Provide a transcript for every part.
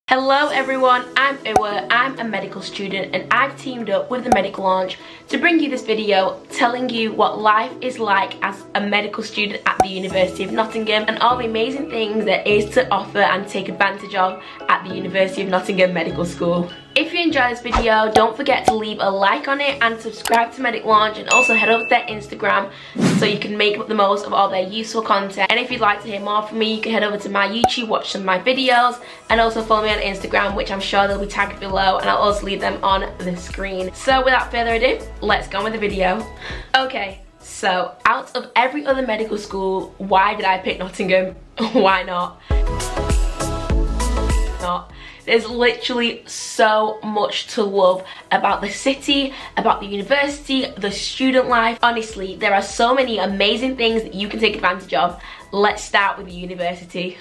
Hello everyone, I'm Uwa, I'm a medical student and I've teamed up with the Medical Launch to bring you this video telling you what life is like as a medical student at the University of Nottingham and all the amazing things there is to offer and take advantage of at the University of Nottingham Medical School. If you enjoy this video, don't forget to leave a like on it and subscribe to Medical Launch, and also head over to their Instagram so you can make the most of all their useful content. And if you'd like to hear more from me, you can head over to my YouTube, watch some of my videos, and also follow me on Instagram, which I'm sure they'll be tagged below, and I'll also leave them on the screen. So without further ado, let's go on with the video. Okay, so out of every other medical school, why did I pick Nottingham? Why not? There's literally so much to love about the city, about the university, the student life. Honestly, there are so many amazing things that you can take advantage of. Let's start with the university.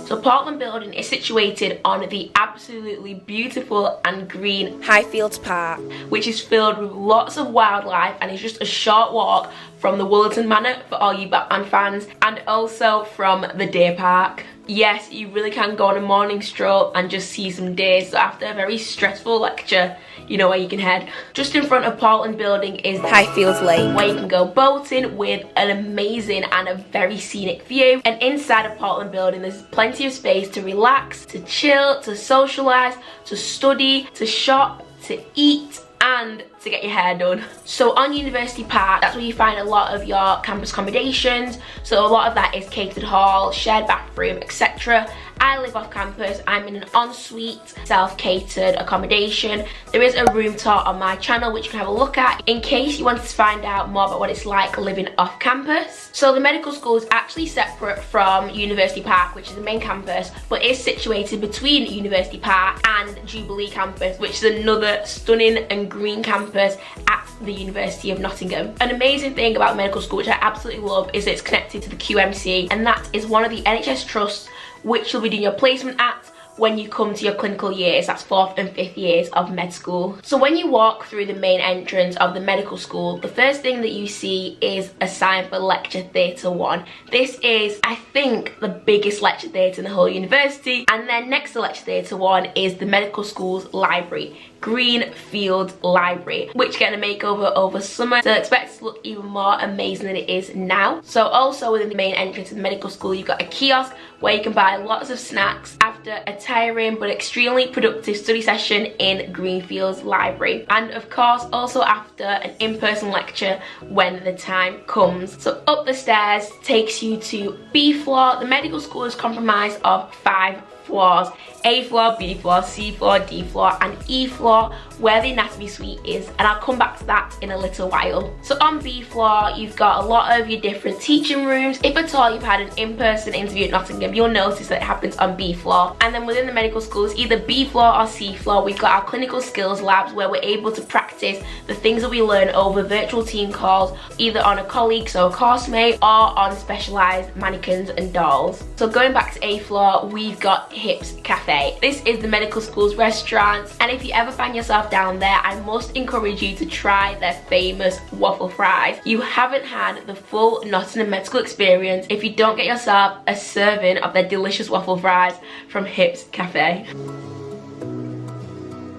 The Portland building is situated on the absolutely beautiful and green Highfields Park, which is filled with lots of wildlife and is just a short walk from the Woollerton Manor for all you Batman fans, and also from the Deer Park. Yes, you really can go on a morning stroll and just see some deers. So after a very stressful lecture, you know where you can head. Just in front of Portland building is Highfields Lake, where you can go boating with an amazing and a very scenic view. And inside of Portland building, there's plenty of space to relax, to chill, to socialise, to study, to shop, to eat, and to get your hair done. So on University Park, that's where you find a lot of your campus accommodations. So a lot of that is catered hall, shared bathroom, etc. I live off campus. I'm in an ensuite, self-catered accommodation. There is a room tour on my channel which you can have a look at in case you want to find out more about what it's like living off campus. So the medical school is actually separate from University Park, which is the main campus, but is situated between University Park and Jubilee campus, which is another stunning and green campus at the University of Nottingham. An amazing thing about medical school, which I absolutely love, is it's connected to the QMC, and that is one of the NHS trusts which you'll be doing your placement at when you come to your clinical years. That's 4th and 5th years of med school. So when you walk through the main entrance of the medical school, the first thing that you see is a sign for Lecture Theatre 1. This is, I think, the biggest lecture theatre in the whole university. And then next to Lecture Theatre 1 is the medical school's library, Greenfield Library, which getting a makeover over summer, so expect it to look even more amazing than it is now. So also within the main entrance of the medical school, you've got a kiosk where you can buy lots of snacks after a tiring but extremely productive study session in Greenfield's library, and of course also after an in-person lecture when the time comes. So up the stairs takes you to B floor. The medical school is comprised of 5 floors: A floor, B floor, C floor, D floor, and E floor, where the anatomy suite is, and I'll come back to that in a little while. So on B floor, you've got a lot of your different teaching rooms. If at all you've had an in-person interview at Nottingham, you'll notice that it happens on B floor. And then within the medical schools, either B floor or C floor, we've got our clinical skills labs where we're able to practice the things that we learn over virtual team calls, either on a colleague, so a course mate, or on specialised mannequins and dolls. So going back to A floor, we've got Hips Cafe. This is the medical school's restaurant, and if you ever find yourself down there, I must encourage you to try their famous waffle fries. You haven't had the full Nottingham med school experience if you don't get yourself a serving of their delicious waffle fries from Hips Cafe.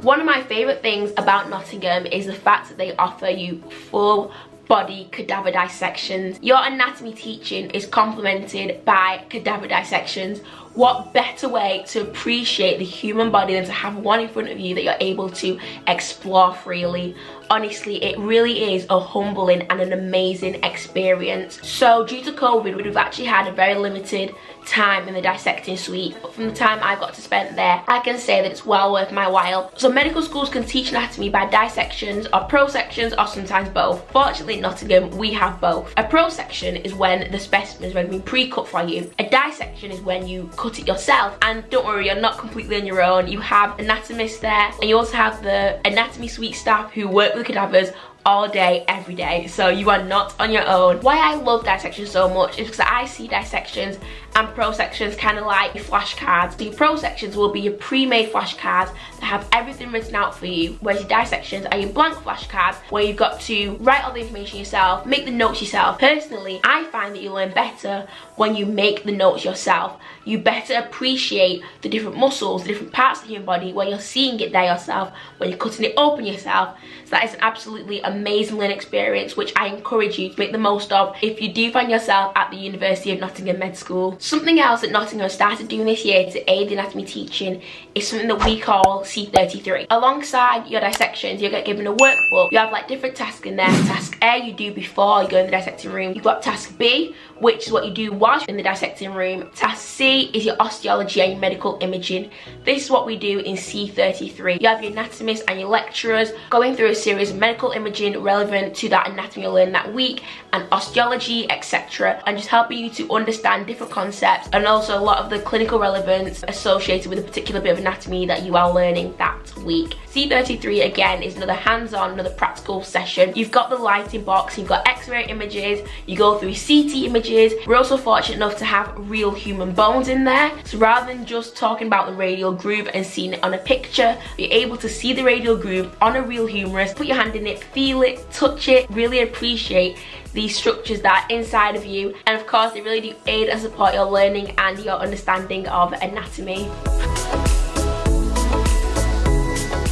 One of my favourite things about Nottingham is the fact that they offer you full body cadaver dissections. Your anatomy teaching is complemented by cadaver dissections. What better way to appreciate the human body than to have one in front of you that you're able to explore freely? Honestly, it really is a humbling and an amazing experience. So due to COVID, we've actually had a very limited time in the dissecting suite, but from the time I've got to spend there, I can say that it's well worth my while. So medical schools can teach anatomy by dissections or prosections, or sometimes both. Fortunately in Nottingham, we have both. A prosection is when the specimen is being pre-cut for you. A dissection is when you cut it yourself, and don't worry, you're not completely on your own. You have anatomists there, and you also have the anatomy suite staff who work with cadavers all day, every day, so you are not on your own. Why I love dissection so much is because I see dissections and pro sections kind of like flashcards. So your pro sections will be your pre-made flashcards that have everything written out for you, whereas your dissections are your blank flashcards where you've got to write all the information yourself, make the notes yourself. Personally, I find that you learn better when you make the notes yourself. You better appreciate the different muscles, the different parts of your body when you're seeing it there yourself, when you're cutting it open yourself. So that is an absolutely amazing learning experience, which I encourage you to make the most of if you do find yourself at the University of Nottingham Med School. Something else that Nottingham started doing this year to aid the anatomy teaching is something that we call C33. Alongside your dissections, you get given a workbook. You have like different tasks in there. Task A you do before you go in the dissecting room. You've got task B, which is what you do whilst you're in the dissecting room. Task C is your osteology and your medical imaging. This is what we do in C33. You have your anatomists and your lecturers going through a series of medical imaging relevant to that anatomy you're learning that week, and osteology, etc., and just helping you to understand different concepts and also a lot of the clinical relevance associated with a particular bit of anatomy that you are learning that week. C33 again is another hands-on, another practical session. You've got the lighting box, you've got x-ray images, you go through CT images. We're also fortunate enough to have real human bones in there, so rather than just talking about the radial groove and seeing it on a picture, you're able to see the radial groove on a real humerus, put your hand in it, feel it, touch it, really appreciate these structures that are inside of you, and of course they really do aid and support your learning and your understanding of anatomy.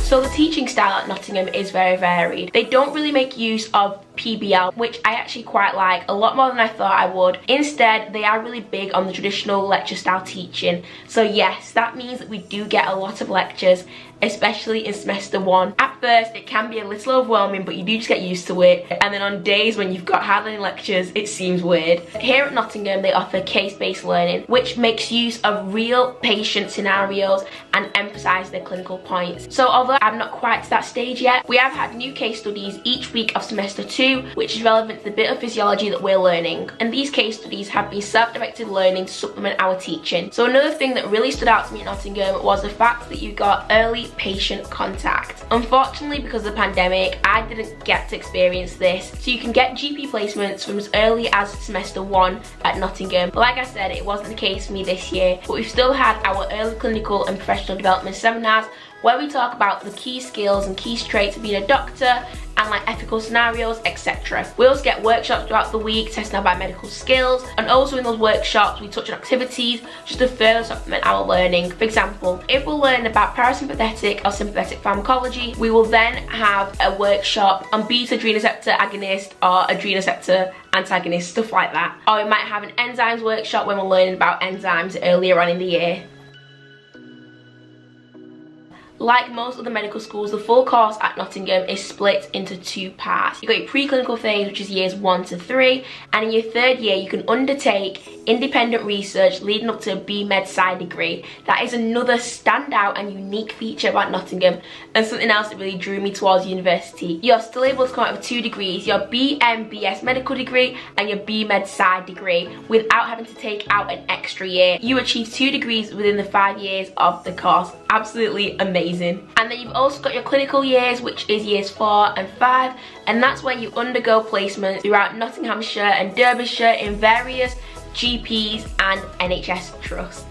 So the teaching style at Nottingham is very varied. They don't really make use of PBL, which I actually quite like, a lot more than I thought I would. Instead, they are really big on the traditional lecture style teaching. So yes, that means that we do get a lot of lectures, especially in semester 1. At first, it can be a little overwhelming, but you do just get used to it. And then on days when you've got hardly any lectures, it seems weird. Here at Nottingham, they offer case-based learning, which makes use of real patient scenarios and emphasize their clinical points. So although I'm not quite to that stage yet, we have had new case studies each week of semester 2, which is relevant to the bit of physiology that we're learning. And these case studies have been self-directed learning to supplement our teaching. So another thing that really stood out to me at Nottingham was the fact that you got early patient contact. Unfortunately, because of the pandemic, I didn't get to experience this. So you can get GP placements from as early as semester 1 at Nottingham. But like I said, it wasn't the case for me this year, but we've still had our early clinical and professional development seminars where we talk about the key skills and key traits of being a doctor and like ethical scenarios, etc. We also get workshops throughout the week testing our biomedical skills, and also in those workshops we touch on activities just to further supplement our learning. For example, if we're learning about parasympathetic or sympathetic pharmacology, we will then have a workshop on beta adrenoceptor agonist or adrenoceptor antagonist, stuff like that. Or we might have an enzymes workshop when we're learning about enzymes earlier on in the year. Like most of the medical schools, the full course at Nottingham is split into 2 parts. You've got your preclinical phase, which is years 1 to 3, and in your 3rd year you can undertake independent research leading up to a BMed Sci degree. That is another standout and unique feature about Nottingham, and something else that really drew me towards university. You're still able to come out with 2 degrees, your BMBS medical degree and your BMed Sci degree, without having to take out an extra year. You achieve 2 degrees within the 5 years of the course. Absolutely amazing. And then you've also got your clinical years, which is years 4 and 5, and that's when you undergo placement throughout Nottinghamshire and Derbyshire in various GPs and NHS trusts.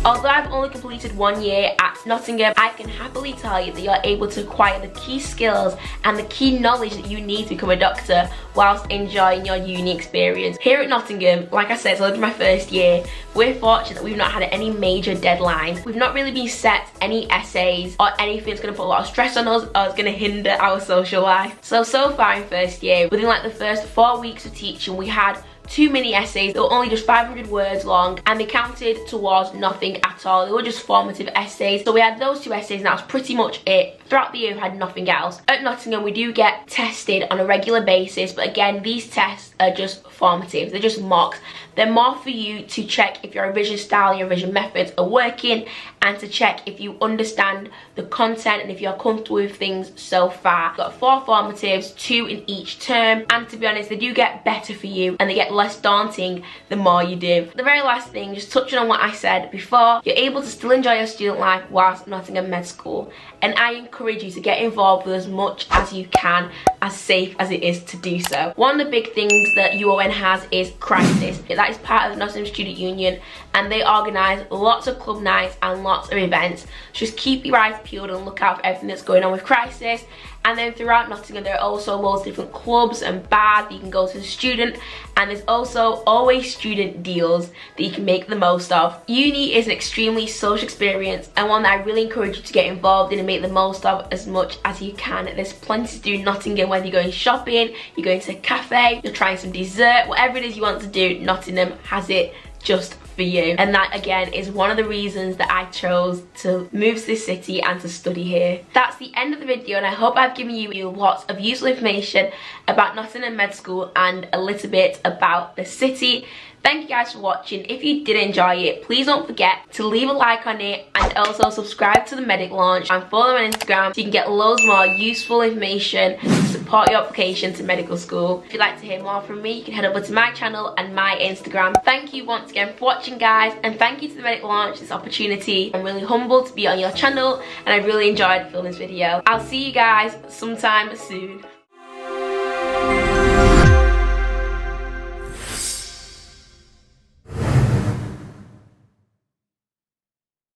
Although I've only completed 1 year at Nottingham, I can happily tell you that you're able to acquire the key skills and the key knowledge that you need to become a doctor whilst enjoying your uni experience. Here at Nottingham, like I said, it's only my 1st year. We're fortunate that we've not had any major deadlines. We've not really been set any essays or anything that's going to put a lot of stress on us or is going to hinder our social life. So far in 1st year, within like the first 4 weeks of teaching, we had 2 mini essays that were only just 500 words long, and they counted towards nothing at all. They were just formative essays. So we had those 2 essays and that was pretty much it. Throughout the year we've had nothing else. At Nottingham we do get tested on a regular basis, but again these tests are just formative. They're just mocks. They're more for you to check if your revision style and your revision methods are working, and to check if you understand the content and if you're comfortable with things so far. We've got 4 formatives, 2 in each term, and to be honest they do get better for you and they get less daunting the more you do. The very last thing, just touching on what I said before, you're able to still enjoy your student life whilst Nottingham Med School, and I encourage you to get involved with as much as you can, as safe as it is to do so. One of the big things that UON has is Crisis. That is part of the Nottingham Student Union, and they organise lots of club nights and lots of events. Just keep your eyes peeled and look out for everything that's going on with Crisis. And then throughout Nottingham there are also loads of different clubs and bars that you can go to as a student, and there's also always student deals that you can make the most of. Uni is an extremely social experience and one that I really encourage you to get involved in and make the most of as much as you can. There's plenty to do in Nottingham, whether you're going shopping, you're going to a cafe, you're trying some dessert, whatever it is you want to do, Nottingham has it just for you. And that again is one of the reasons that I chose to move to this city and to study here. That's the end of the video, and I hope I've given you lots of useful information about Nottingham Med School and a little bit about the city. Thank you guys for watching. If you did enjoy it, please don't forget to leave a like on it, and also subscribe to the Medic Launch and follow them on Instagram so you can get loads more useful information to support your application to medical school. If you'd like to hear more from me, you can head over to my channel and my Instagram. Thank you once again for watching, guys, and thank you to the Medic Launch for this opportunity. I'm really humbled to be on your channel, and I really enjoyed filming this video. I'll see you guys sometime soon.